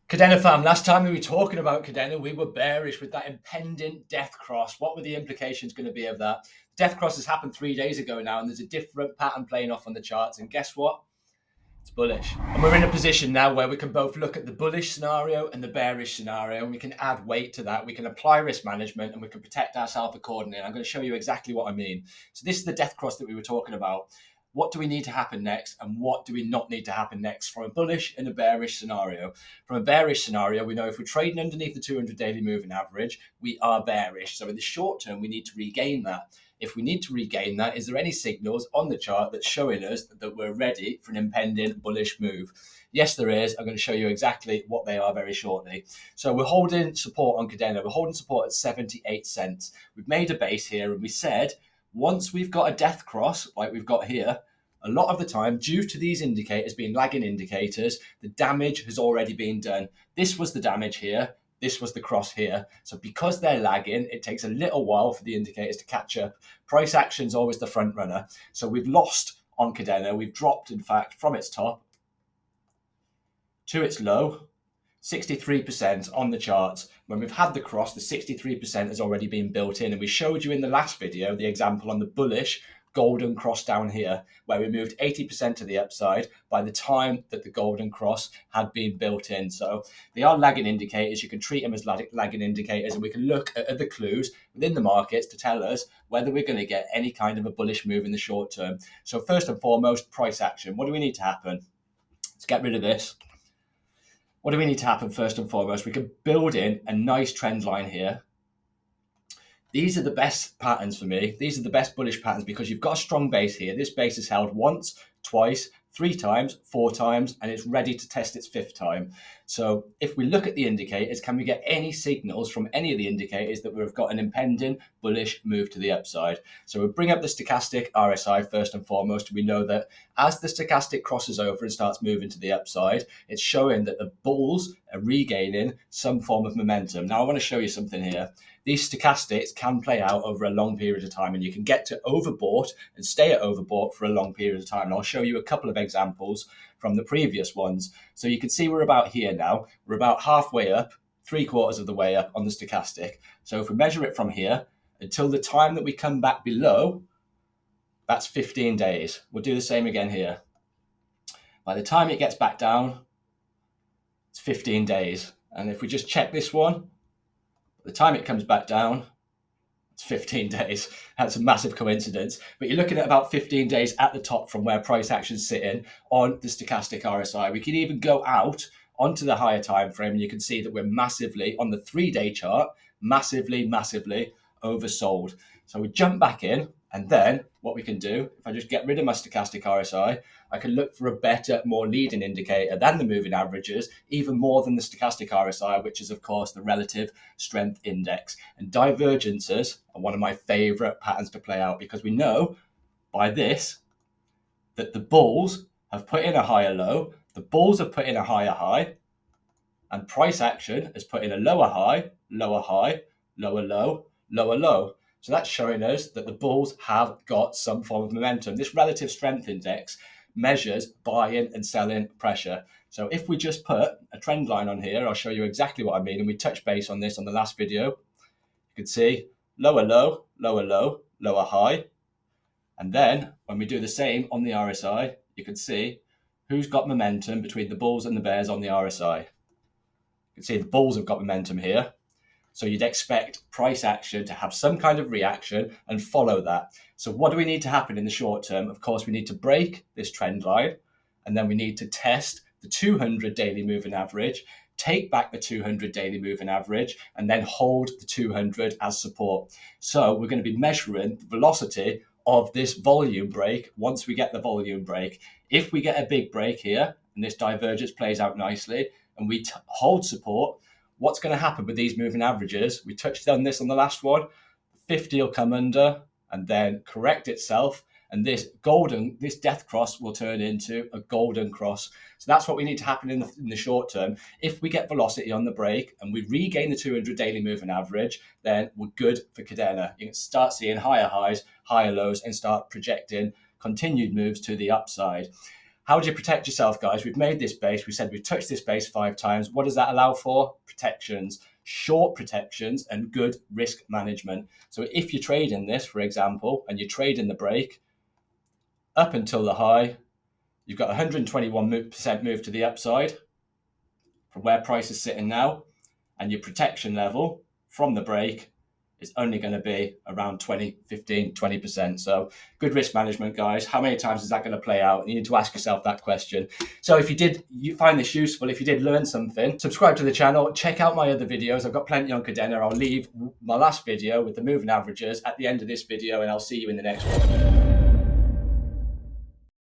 Kadena fam, last time we were talking about Kadena, we were bearish with that impending death cross. What were the implications going to be of that? Death cross has happened 3 days ago now, and there's a different pattern playing off on the charts. And guess what? It's bullish. And we're in a position now where we can both look at the bullish scenario and the bearish scenario, and we can add weight to that. We can apply risk management and we can protect ourselves accordingly. And I'm going to show you exactly what I mean. So this is the death cross that we were talking about. What do we need to happen next, and what do we not need to happen next from a bullish and a bearish scenario? From a bearish scenario, we know if we're trading underneath the 200 daily moving average, we are bearish. So in the short term, we need to regain that. If we need to regain that, is there any signals on the chart that's showing us that we're ready for an impending bullish move? Yes, there is. I'm going to show you exactly what they are very shortly. So we're holding support on Kadena. We're holding support at 78 cents. We've made a base here, and we said once we've got a death cross like we've got here, a lot of the time, due to these indicators being lagging indicators, the damage has already been done. This was the damage here. This was the cross here. So because they're lagging, it takes a little while for the indicators to catch up. Price action is always the front runner. So we've lost on Kadena. We've dropped, in fact, from its top to its low, 63% on the charts. When we've had the cross, the 63% has already been built in. And we showed you in the last video the example on the bullish golden cross down here, where we moved 80% to the upside by the time that the golden cross had been built in. So they are lagging indicators. You can treat them as lagging indicators, and we can look at other clues within the markets to tell us whether we're going to get any kind of a bullish move in the short term. So first and foremost, price action. What do we need to happen? Let's get rid of this. What do we need to happen first and foremost? We can build in a nice trend line here. These are the best patterns for me. These are the best bullish patterns because you've got a strong base here. This base is held once, twice, 3 times, 4 times, and it's ready to test its 5th time. So if we look at the indicators, can we get any signals from any of the indicators that we've got an impending bullish move to the upside? So we'll bring up the stochastic RSI first and foremost. We know that as the stochastic crosses over and starts moving to the upside, it's showing that the bulls are regaining some form of momentum. Now I want to show you something here. These stochastics can play out over a long period of time, and you can get to overbought and stay at overbought for a long period of time. And I'll show you a couple of examples from the previous ones. So you can see we're about here now. We're about halfway up, 3/4 of the way up on the stochastic. So if we measure it from here until the time that we come back below, that's 15 days. We'll do the same again here. By the time it gets back down, it's 15 days. And if we just check this one, the time it comes back down, it's 15 days. That's a massive coincidence. But you're looking at about 15 days at the top from where price action's sitting on the stochastic RSI. We can even go out onto the higher time frame, and you can see that we're massively, on the 3-day chart, massively oversold. So we jump back in, and then what we can do, if I just get rid of my stochastic RSI, I can look for a better, more leading indicator than the moving averages, even more than the stochastic RSI, which is, of course, the relative strength index. And divergences are one of my favorite patterns to play out because we know by this that the bulls have put in a higher low, the bulls have put in a higher high, and price action has put in a lower high, lower low, lower low. So that's showing us that the bulls have got some form of momentum. This relative strength index measures buying and selling pressure. So if we just put a trend line on here, I'll show you exactly what I mean. And we touched base on this on the last video. You can see lower low, lower high. And then when we do the same on the RSI, you can see who's got momentum between the bulls and the bears on the RSI. You can see the bulls have got momentum here. So you'd expect price action to have some kind of reaction and follow that. So what do we need to happen in the short term? Of course, we need to break this trend line, and then we need to test the 200 daily moving average, take back the 200 daily moving average, and then hold the 200 as support. So we're going to be measuring the velocity of this volume break once we get the volume break. If we get a big break here, and this divergence plays out nicely, and we hold support, what's going to happen with these moving averages? We touched on this on the last one. 50 will come under and then correct itself. And this death cross will turn into a golden cross. So that's what we need to happen in the short term. If we get velocity on the break and we regain the 200 daily moving average, then we're good for Kadena. You can start seeing higher highs, higher lows, and start projecting continued moves to the upside. How do you protect yourself, guys? We've made this base. We said we've touched this base 5 times. What does that allow for? Protections, short protections, and good risk management. So if you trade in this, for example, and you trade in the break up until the high, you've got 121% move to the upside from where price is sitting now, and your protection level from the break is only going to be around 20%. So good risk management, guys. How many times is that going to play out? You need to ask yourself that question. So if you find this useful, if you did learn something, subscribe to the channel, check out my other videos. I've got plenty on Kadena. I'll leave my last video with the moving averages at the end of this video, and I'll see you in the next one.